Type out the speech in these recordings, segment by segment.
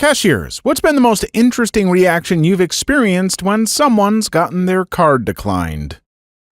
Cashiers, what's been the most interesting reaction you've experienced when someone's gotten their card declined?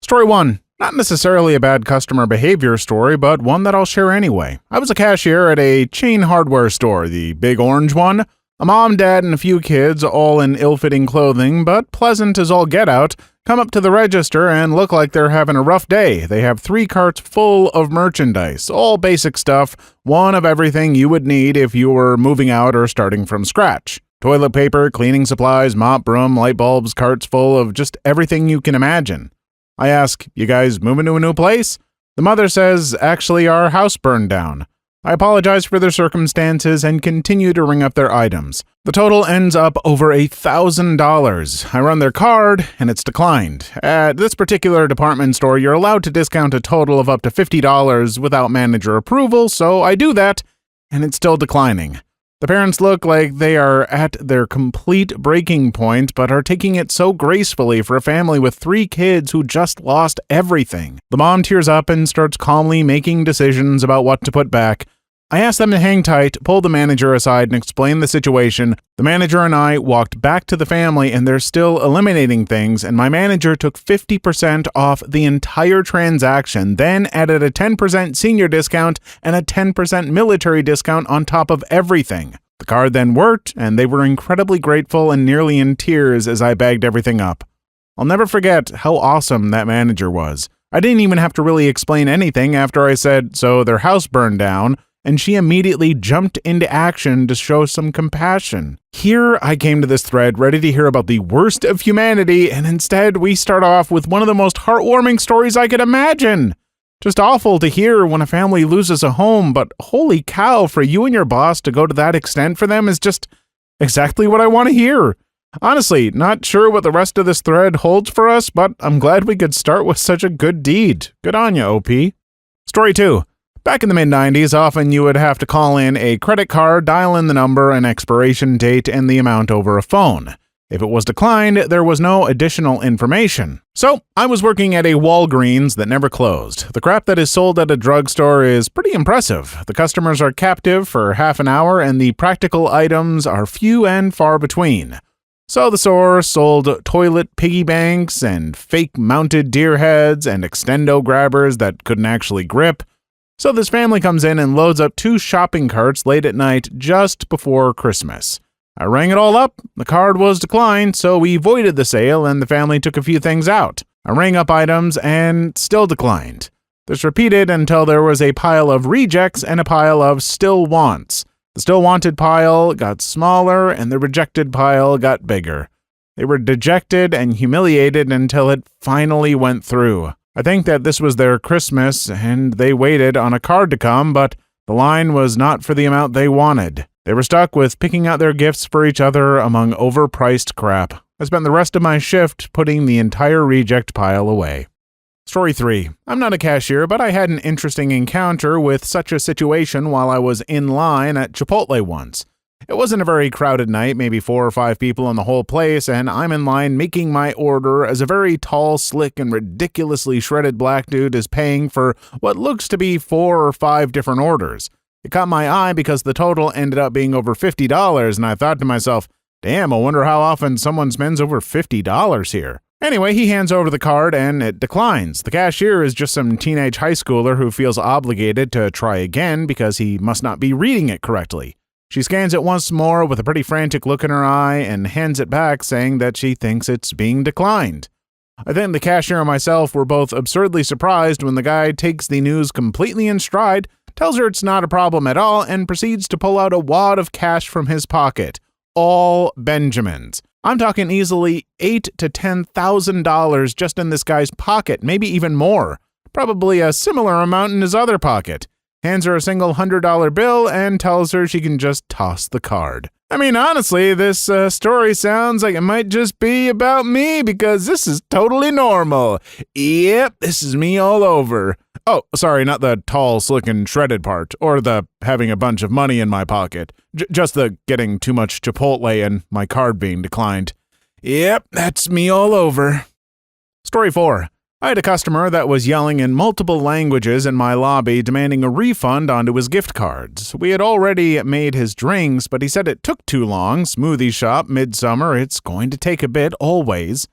Story 1. Not necessarily a bad customer behavior story, but one that I'll share anyway. I was a cashier at a chain hardware store, the big orange one. A mom, dad, and a few kids, all in ill-fitting clothing, but pleasant as all get out, come up to the register and look like they're having a rough day. They have 3 carts full of merchandise, all basic stuff, one of everything you would need if you were moving out or starting from scratch. Toilet paper, cleaning supplies, mop, broom, light bulbs, carts full of just everything you can imagine. I ask, "You guys moving to a new place?" The mother says, "Actually, our house burned down." I apologize for their circumstances and continue to ring up their items. The total ends up over $1,000. I run their card, and it's declined. At this particular department store, you're allowed to discount a total of up to $50 without manager approval, so I do that, and it's still declining. The parents look like they are at their complete breaking point, but are taking it so gracefully for a family with 3 kids who just lost everything. The mom tears up and starts calmly making decisions about what to put back. I ask them to hang tight, pull the manager aside, and explain the situation. The manager and I walked back to the family, and they're still eliminating things, and my manager took 50% off the entire transaction, then added a 10% senior discount and a 10% military discount on top of everything. The card then worked, and they were incredibly grateful and nearly in tears as I bagged everything up. I'll never forget how awesome that manager was. I didn't even have to really explain anything after I said, "So their house burned down," and she immediately jumped into action to show some compassion. Here I came to this thread ready to hear about the worst of humanity, and instead we start off with one of the most heartwarming stories I could imagine. Just awful to hear when a family loses a home, but holy cow, for you and your boss to go to that extent for them is just exactly what I want to hear. Honestly, not sure what the rest of this thread holds for us, but I'm glad we could start with such a good deed. Good on you, OP. Story 2. Back in the mid-90s, often you would have to call in a credit card, dial in the number and expiration date and the amount over a phone. If it was declined, there was no additional information. So, I was working at a Walgreens that never closed. The crap that is sold at a drugstore is pretty impressive. The customers are captive for half an hour, and the practical items are few and far between. So the store sold toilet piggy banks and fake mounted deer heads and extendo grabbers that couldn't actually grip. So this family comes in and loads up 2 shopping carts late at night just before Christmas. I rang it all up. The card was declined, so we voided the sale and the family took a few things out. I rang up items and still declined. This repeated until there was a pile of rejects and a pile of still wants. The still wanted pile got smaller and the rejected pile got bigger. They were dejected and humiliated until it finally went through. I think that this was their Christmas, and they waited on a card to come, but the line was not for the amount they wanted. They were stuck with picking out their gifts for each other among overpriced crap. I spent the rest of my shift putting the entire reject pile away. Story 3. I'm not a cashier, but I had an interesting encounter with such a situation while I was in line at Chipotle once. It wasn't a very crowded night, maybe 4 or 5 people in the whole place, and I'm in line making my order as a very tall, slick, and ridiculously shredded black dude is paying for what looks to be 4 or 5 different orders. It caught my eye because the total ended up being over $50, and I thought to myself, damn, I wonder how often someone spends over $50 here. Anyway, he hands over the card and it declines. The cashier is just some teenage high schooler who feels obligated to try again because he must not be reading it correctly. She scans it once more with a pretty frantic look in her eye and hands it back saying that she thinks it's being declined. I think the cashier and myself were both absurdly surprised when the guy takes the news completely in stride, tells her it's not a problem at all, and proceeds to pull out a wad of cash from his pocket. All Benjamins. I'm talking easily $8,000 to $10,000 just in this guy's pocket, maybe even more. Probably a similar amount in his other pocket. Hands her a single $100 bill and tells her she can just toss the card. I mean, honestly, this story sounds like it might just be about me because this is totally normal. Yep, this is me all over. Oh, sorry, not the tall, slick, and shredded part, or the having a bunch of money in my pocket. Just the getting too much Chipotle and my card being declined. Yep, that's me all over. Story 4. I had a customer that was yelling in multiple languages in my lobby demanding a refund onto his gift cards. We had already made his drinks, but he said it took too long. Smoothie shop, midsummer, it's going to take a bit, always.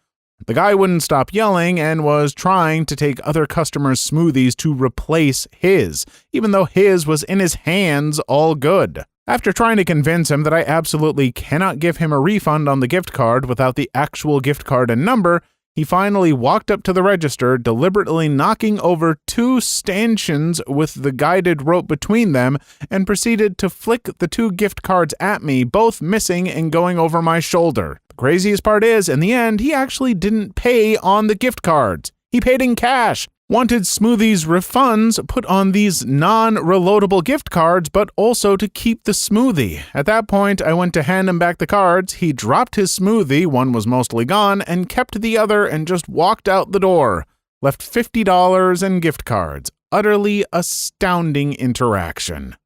The guy wouldn't stop yelling and was trying to take other customers' smoothies to replace his, even though his was in his hands all good. After trying to convince him that I absolutely cannot give him a refund on the gift card without the actual gift card and number, he finally walked up to the register, deliberately knocking over 2 stanchions with the guided rope between them, and proceeded to flick the 2 gift cards at me, both missing and going over my shoulder. The craziest part is, in the end, he actually didn't pay on the gift cards. He paid in cash. Wanted Smoothies refunds put on these non-reloadable gift cards, but also to keep the smoothie. At that point, I went to hand him back the cards. He dropped his smoothie, one was mostly gone, and kept the other and just walked out the door. Left $50 in gift cards. Utterly astounding interaction.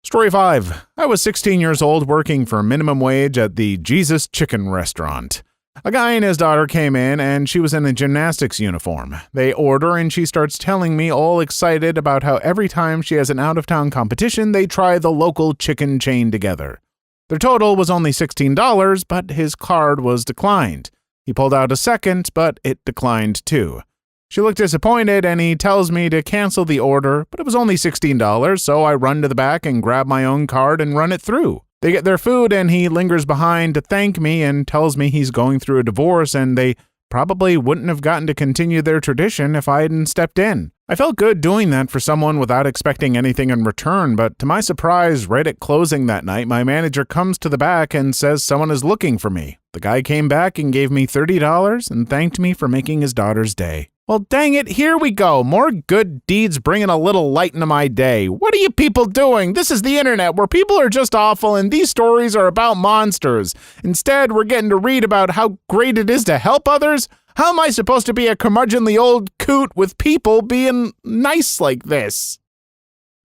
Story 5. I was 16 years old working for minimum wage at the Jesus Chicken restaurant. A guy and his daughter came in, and she was in a gymnastics uniform. They order, and she starts telling me, all excited, about how every time she has an out-of-town competition, they try the local chicken chain together. Their total was only $16, but his card was declined. He pulled out a second, but it declined too. She looked disappointed, and he tells me to cancel the order, but it was only $16, so I run to the back and grab my own card and run it through. They get their food, and he lingers behind to thank me and tells me he's going through a divorce and they probably wouldn't have gotten to continue their tradition if I hadn't stepped in. I felt good doing that for someone without expecting anything in return, but to my surprise, right at closing that night, my manager comes to the back and says someone is looking for me. The guy came back and gave me $30 and thanked me for making his daughter's day. Well, dang it, here we go. More good deeds bringing a little light into my day. What are you people doing? This is the internet where people are just awful and these stories are about monsters. Instead, we're getting to read about how great it is to help others. How am I supposed to be a curmudgeonly old coot with people being nice like this?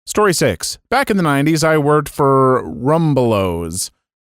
Story 6. Back in the 90s, I worked for Rumbelows.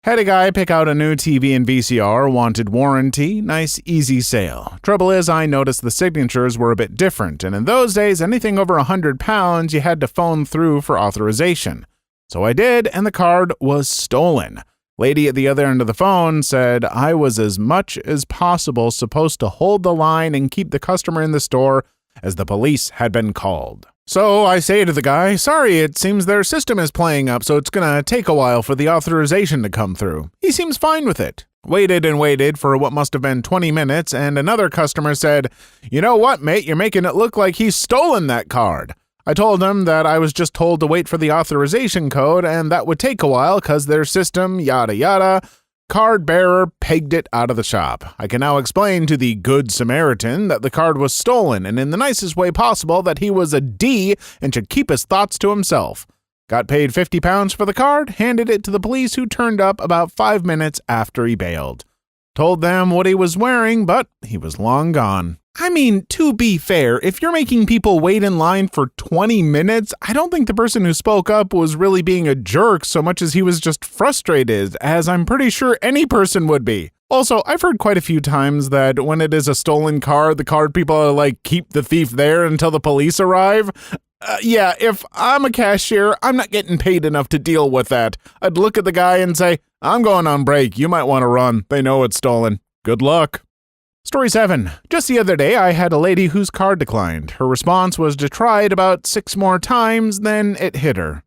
Had a guy pick out a new TV and VCR, wanted warranty, nice easy sale. Trouble is, I noticed the signatures were a bit different, and in those days, anything over £100, you had to phone through for authorization. So I did, and the card was stolen. Lady at the other end of the phone said I was as much as possible supposed to hold the line and keep the customer in the store as the police had been called. So I say to the guy, sorry, it seems their system is playing up, so it's gonna take a while for the authorization to come through. He seems fine with it. Waited and waited for what must have been 20 minutes, and another customer said, you know what, mate, you're making it look like he's stolen that card. I told him that I was just told to wait for the authorization code, and that would take a while because their system, yada yada. Card bearer pegged it out of the shop. I can now explain to the Good Samaritan that the card was stolen, and in the nicest way possible that he was a D and should keep his thoughts to himself. Got paid £50 for the card, handed it to the police who turned up about 5 minutes after he bailed. Told them what he was wearing, but he was long gone. I mean, to be fair, if you're making people wait in line for 20 minutes, I don't think the person who spoke up was really being a jerk so much as he was just frustrated, as I'm pretty sure any person would be. Also, I've heard quite a few times that when it is a stolen card, the card people are like, keep the thief there until the police arrive. Yeah, if I'm a cashier, I'm not getting paid enough to deal with that. I'd look at the guy and say, I'm going on break. You might want to run. They know it's stolen. Good luck. Story 7. Just the other day, I had a lady whose card declined. Her response was to try it about 6 more times, then it hit her.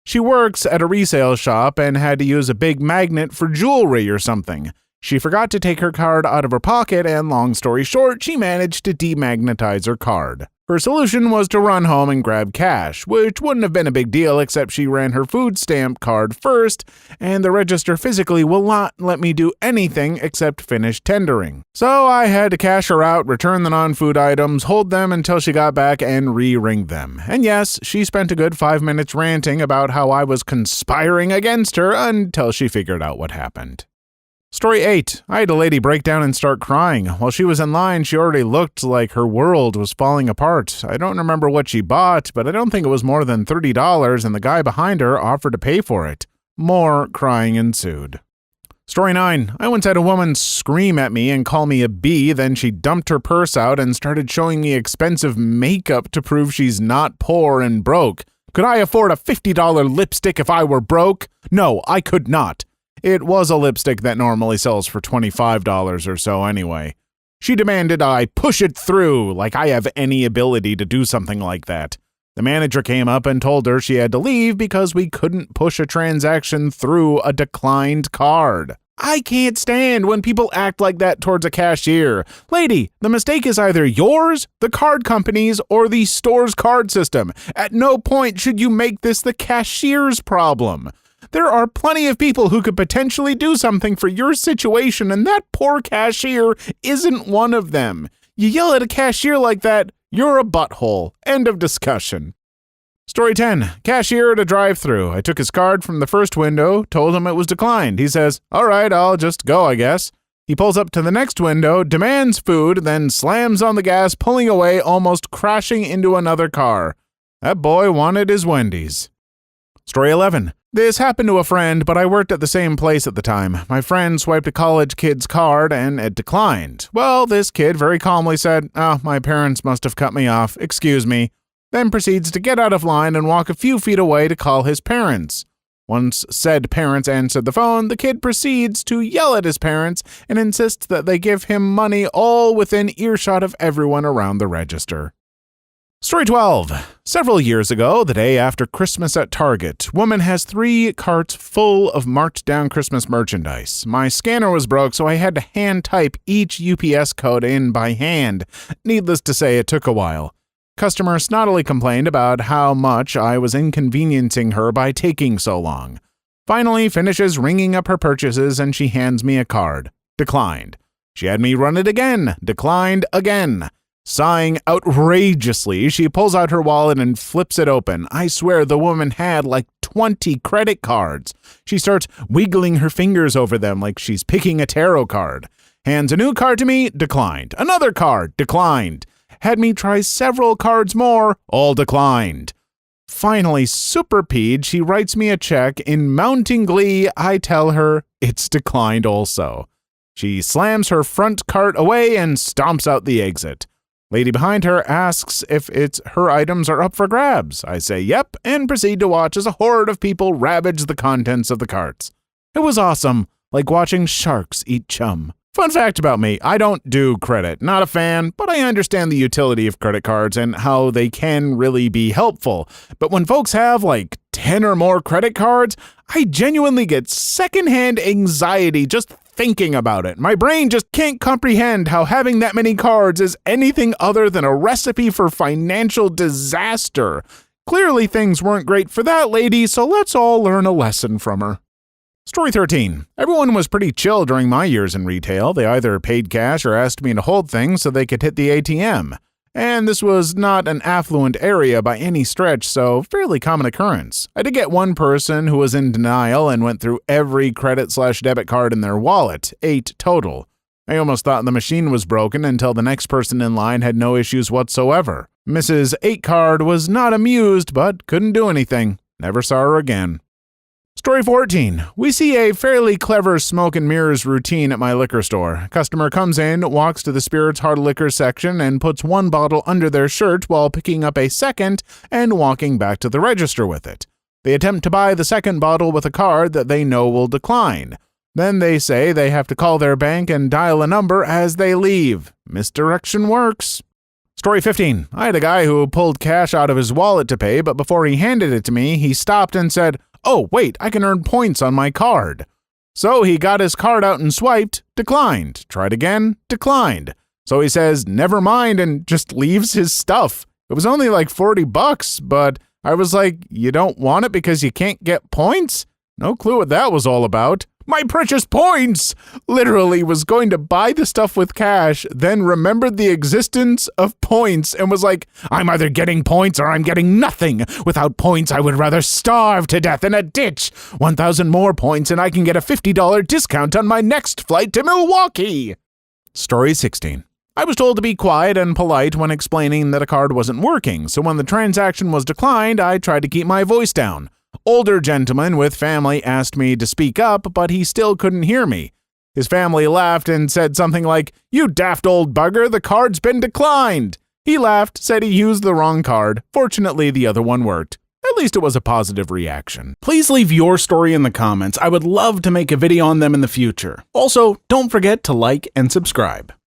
She works at a resale shop and had to use a big magnet for jewelry or something. She forgot to take her card out of her pocket, and long story short, she managed to demagnetize her card. Her solution was to run home and grab cash, which wouldn't have been a big deal except she ran her food stamp card first, and the register physically will not let me do anything except finish tendering. So I had to cash her out, return the non-food items, hold them until she got back, and re-ring them. And yes, she spent a good 5 minutes ranting about how I was conspiring against her until she figured out what happened. Story 8. I had a lady break down and start crying. While she was in line, she already looked like her world was falling apart. I don't remember what she bought, but I don't think it was more than $30, and the guy behind her offered to pay for it. More crying ensued. Story 9. I once had a woman scream at me and call me a B, then she dumped her purse out and started showing me expensive makeup to prove she's not poor and broke. Could I afford a $50 lipstick if I were broke? No, I could not. It was a lipstick that normally sells for $25 or so anyway. She demanded I push it through, like I have any ability to do something like that. The manager came up and told her she had to leave because we couldn't push a transaction through a declined card. I can't stand when people act like that towards a cashier. Lady, the mistake is either yours, the card company's, or the store's card system. At no point should you make this the cashier's problem. There are plenty of people who could potentially do something for your situation, and that poor cashier isn't one of them. You yell at a cashier like that, you're a butthole. End of discussion. Story 10. Cashier at a drive-thru. I took his card from the first window, told him it was declined. He says, "All right, I'll just go, I guess." He pulls up to the next window, demands food, then slams on the gas, pulling away, almost crashing into another car. That boy wanted his Wendy's. Story 11. This happened to a friend, but I worked at the same place at the time. My friend swiped a college kid's card, and it declined. Well, this kid very calmly said, "Oh, my parents must have cut me off. Excuse me." Then proceeds to get out of line and walk a few feet away to call his parents. Once said parents answered the phone, the kid proceeds to yell at his parents and insists that they give him money, all within earshot of everyone around the register. Story 12. Several years ago, the day after Christmas at Target, woman has 3 carts full of marked down Christmas merchandise. My scanner was broke, so I had to hand type each UPS code in by hand. Needless to say, it took a while. Customer snottily complained about how much I was inconveniencing her by taking so long. Finally finishes ringing up her purchases and she hands me a card. Declined. She had me run it again. Declined again. Sighing outrageously, she pulls out her wallet and flips it open. I swear the woman had like 20 credit cards. She starts wiggling her fingers over them like she's picking a tarot card. Hands a new card to me. Declined. Another card. Declined. Had me try several cards more, all declined. Finally, super peed, she writes me a check. In mounting glee, I tell her it's declined also. She slams her front cart away and stomps out the exit. Lady behind her asks if her items are up for grabs. I say yep, and proceed to watch as a horde of people ravage the contents of the carts. It was awesome, like watching sharks eat chum. Fun fact about me, I don't do credit. Not a fan, but I understand the utility of credit cards and how they can really be helpful. But when folks have like 10 or more credit cards, I genuinely get secondhand anxiety just thinking about it. My brain just can't comprehend how having that many cards is anything other than a recipe for financial disaster. Clearly things weren't great for that lady, so let's all learn a lesson from her. Story 13. Everyone was pretty chill during my years in retail. They either paid cash or asked me to hold things so they could hit the ATM. And this was not an affluent area by any stretch, so fairly common occurrence. I did get one person who was in denial and went through every credit/debit card in their wallet, 8 total. I almost thought the machine was broken until the next person in line had no issues whatsoever. Mrs. 8 card was not amused, but couldn't do anything. Never saw her again. Story 14. We see a fairly clever smoke and mirrors routine at my liquor store. Customer comes in, walks to the spirits hard liquor section, and puts one bottle under their shirt while picking up a second and walking back to the register with it. They attempt to buy the second bottle with a card that they know will decline. Then they say they have to call their bank and dial a number as they leave. Misdirection works. Story 15. I had a guy who pulled cash out of his wallet to pay, but before he handed it to me, he stopped and said, "Oh, wait, I can earn points on my card." So he got his card out and swiped, declined. Tried again, declined. So he says, "Never mind," and just leaves his stuff. It was only like $40, but I was like, you don't want it because you can't get points? No clue what that was all about. My precious points! Literally was going to buy the stuff with cash, then remembered the existence of points and was like, I'm either getting points or I'm getting nothing. Without points, I would rather starve to death in a ditch. 1,000 more points and I can get a $50 discount on my next flight to Milwaukee. Story 16. I was told to be quiet and polite when explaining that a card wasn't working, so when the transaction was declined, I tried to keep my voice down. Older gentleman with family asked me to speak up, but he still couldn't hear me. His family laughed and said something like, "You daft old bugger, the card's been declined." He laughed, said he used the wrong card. Fortunately, the other one worked. At least it was a positive reaction. Please leave your story in the comments. I would love to make a video on them in the future. Also, don't forget to like and subscribe.